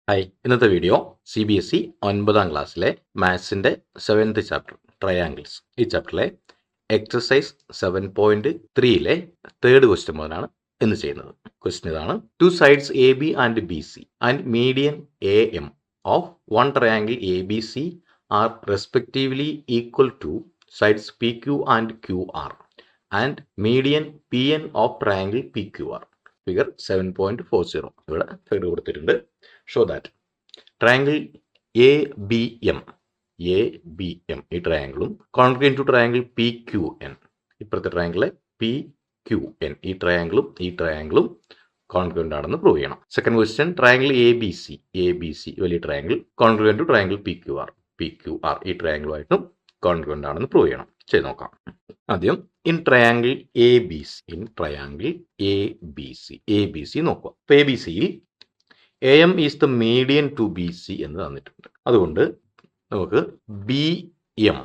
Hi, ഇന്നത്തെ video CBSE 9ാം ക്ലാസ്സിലെ മാത്സിൻ്റെ 7th chapter triangles ഈ ചാപ്റ്ററിലെ എക്സസൈസ് 7.3ലെ തേർഡ് ക്വസ്റ്റ്യൻ മുതലാണ് ഇന്ന് ചെയ്യുന്നത്. ക്വസ്റ്റ്യൻ ഇതാണ്: two sides AB and BC and median AM of one triangle ABC are respectively equal to sides PQ and QR and median PN of triangle PQR. Figure 7.40 ഇവിടെ figure കൊടുത്തിട്ടുണ്ട്. Show that triangle ABM ഈ ട്രയാങ്കിളും congruent to triangle PQN, ഇപ്പോഴത്തെ ട്രയാങ്കിളെ PQN, ഈ ട്രയാങ്കിളും കോൺഗ്രുവൻ്റ് ആണെന്ന് പ്രൂവ് ചെയ്യണം. സെക്കൻഡ് ക്വസ്റ്റ്യൻ: ട്രയാങ്കിൾ ABC വലിയ triangle congruent to triangle PQR ഈ ട്രയാങ്കിളുമായിട്ടും കോൺഗ്രുവൻ്റ് ആണെന്ന് പ്രൂവ് ചെയ്യണം. ചെയ്ത് നോക്കാം. ആദ്യം ഇൻ ട്രയാങ്കിൾ ABC നോക്കുക. അപ്പോൾ ABCയിൽ AM is the median to BC എന്ന് തന്നിട്ടുണ്ട്. അതുകൊണ്ട് നമുക്ക് BM,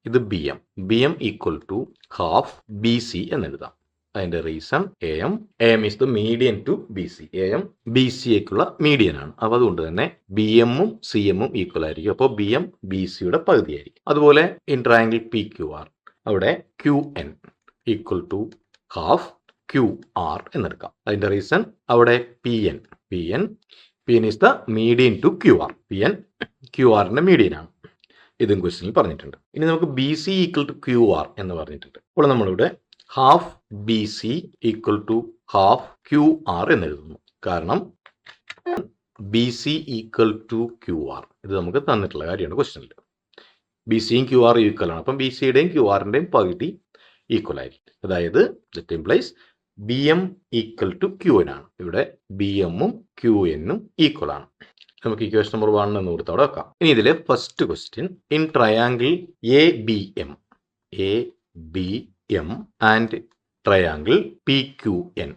ഇത് BM equal to half BC എന്ന് എഴുതാം. അതിൻ്റെ reason AM is the median to BC. AM BCയേക്കുള്ള മീഡിയൻ ആണ്. അപ്പോൾ അതുകൊണ്ട് തന്നെ BMഉം CMഉം ഈക്വൽ ആയിരിക്കും. അപ്പോൾ BM BCയുടെ പകുതിയായിരിക്കും. അതുപോലെ ഇൻ ട്രയാങ്കിൾ PQR അവിടെ QN equal to half QR എന്നെടുക്കാം. അതിൻ്റെ റീസൺ അവിടെ PN is the median to QR. PN QRന്റെ മീഡിയൻ ആണ്. ഇതും ക്വസ്റ്റ്യനിൽ പറഞ്ഞിട്ടുണ്ട്. ഇനി നമുക്ക് BC ഈക്വൽ ടു QR എന്ന് പറഞ്ഞിട്ടുണ്ട്. അപ്പോൾ നമ്മളിവിടെ half BC equal to half QR എന്ന് എഴുതുന്നു. കാരണം BC ഈക്വൽ ടു QR ഇത് നമുക്ക് തന്നിട്ടുള്ള കാര്യമാണ് ക്വസ്റ്റ്യനിൽ. BCയും QR ഈക്വൽ ആണ്. അപ്പം BCയുടെയും QRന്റെയും പകുതി ഈക്വൽ ആയിരിക്കും. അതായത് that implies BM equal to QN ആണ്. ഇവിടെ BMഉം QNഉം ഈക്വൽ ആണ്. നമുക്ക് ഇക്വേഷൻ നമ്പർ 1 എന്ന് കൊടുത്ത് അവിടെ വെക്കാം. ഇനി ഇതിലെ first question: in triangle ABM and triangle PQN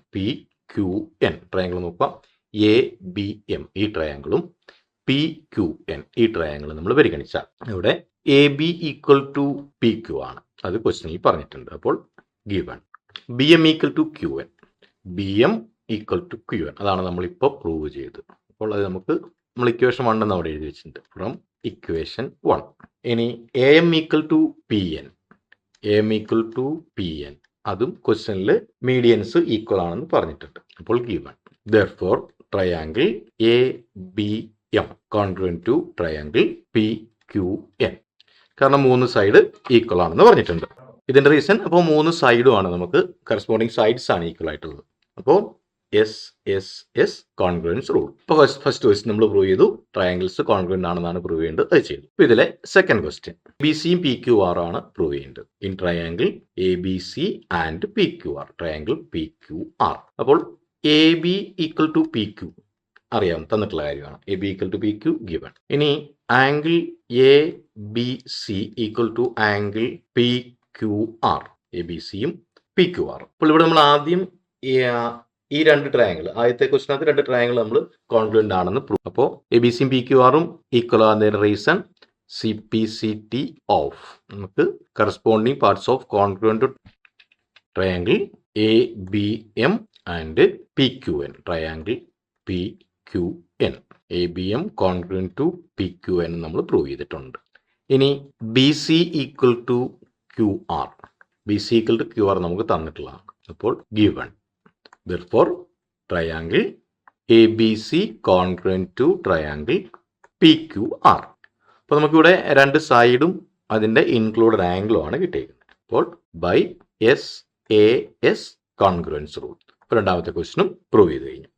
triangle നോക്കാം. ABM ഈ ട്രയാങ്കിളും PQN ഈ ട്രയാങ്കിളും നമ്മൾ പരിഗണിച്ചാൽ ഇവിടെ AB ഈക്വൽ ടു PQ ആണ്. അത് ക്വസ്റ്റ്യനിൽ പറഞ്ഞിട്ടുണ്ട്. അപ്പോൾ given BM equal to QN അതാണ് നമ്മളിപ്പോൾ പ്രൂവ് ചെയ്തത്. അപ്പോൾ അത് നമ്മൾ ഇക്വേഷൻ 1 എന്ന് അവിടെ എഴുതി വെച്ചിട്ടുണ്ട്. From equation 1. ഇനി AM ഈക്വൽ ടു PN അതും ക്വസ്റ്റ്യനിൽ മീഡിയൻസ് ഈക്വൽ ആണെന്ന് പറഞ്ഞിട്ടുണ്ട്. അപ്പോൾ given therefore triangle ABM congruent to triangle PQN, കാരണം 3 സൈഡ് ഈക്വൽ ആണെന്ന് പറഞ്ഞിട്ടുണ്ട്. ഇതിൻ്റെ റീസൺ അപ്പോൾ 3 സൈഡും ആണ്, നമുക്ക് കറസ്പോണ്ടിങ് സൈഡ്സ് ആണ് ഈക്വൽ ആയിട്ടുള്ളത്. അപ്പോൾ SSS കോൺഗ്രുവൻസ് റൂൾ. ഇപ്പോൾ ഫസ്റ്റ് ക്വസ്റ്റ്യൻ നമ്മൾ പ്രൂവ് ചെയ്തു, ട്രയാങ്കിൾസ് കോൺഗ്രുവൻ്റ് ആണെന്നാണ് പ്രൂവ് ചെയ്യേണ്ടത്. അത് ചെയ്തു. ഇപ്പോൾ ഇതിലെ സെക്കൻഡ് ക്വസ്റ്റ്യൻ BCയും PQR ആണ് പ്രൂവ് ചെയ്യേണ്ടത്. In triangle ABC and PQR triangle PQR. അപ്പോൾ AB ഈക്വൽ ടു PQ അറിയാം, തന്നിട്ടുള്ള കാര്യമാണ്. AB equal to PQ given. ഇനി angle ABC equal to angle PQR, ABCയും PQR. അപ്പോൾ ഇവിടെ നമ്മൾ ആദ്യം ഈ 2 ട്രയാങ്കിൾ, ആദ്യത്തെ ക്വസ്റ്റിനകത്ത് 2 ട്രയാങ്കിൾ നമ്മൾ കോൺഗ്രുവൻ്റ് ആണെന്ന് പ്രൂവ്. അപ്പോൾ ABCയും PQRും ഈക്വൽ ആകുന്നതിന് റീസൺ CPCT ഓഫ് നമുക്ക് corresponding parts of congruent to triangle ABM and PQN triangle PQN. ABM congruent to PQN നമ്മൾ പ്രൂവ് ചെയ്തിട്ടുണ്ട്. ഇനി BC ഈക്വൽ ടു QR നമുക്ക് തന്നിട്ടുള്ളതാണ്. അപ്പോൾ given therefore triangle ABC congruent to triangle PQR. അപ്പോൾ നമുക്കിവിടെ 2 സൈഡും അതിൻ്റെ ഇൻക്ലൂഡഡ് ആംഗിളും ആണ് കിട്ടിയിരിക്കുന്നത്. അപ്പോൾ ബൈ SAS കോൺഗ്രുവൻസ് റൂൾ. അപ്പോൾ രണ്ടാമത്തെ ക്വസ്റ്റ്യനും പ്രൂവ് ചെയ്ത് കഴിഞ്ഞു.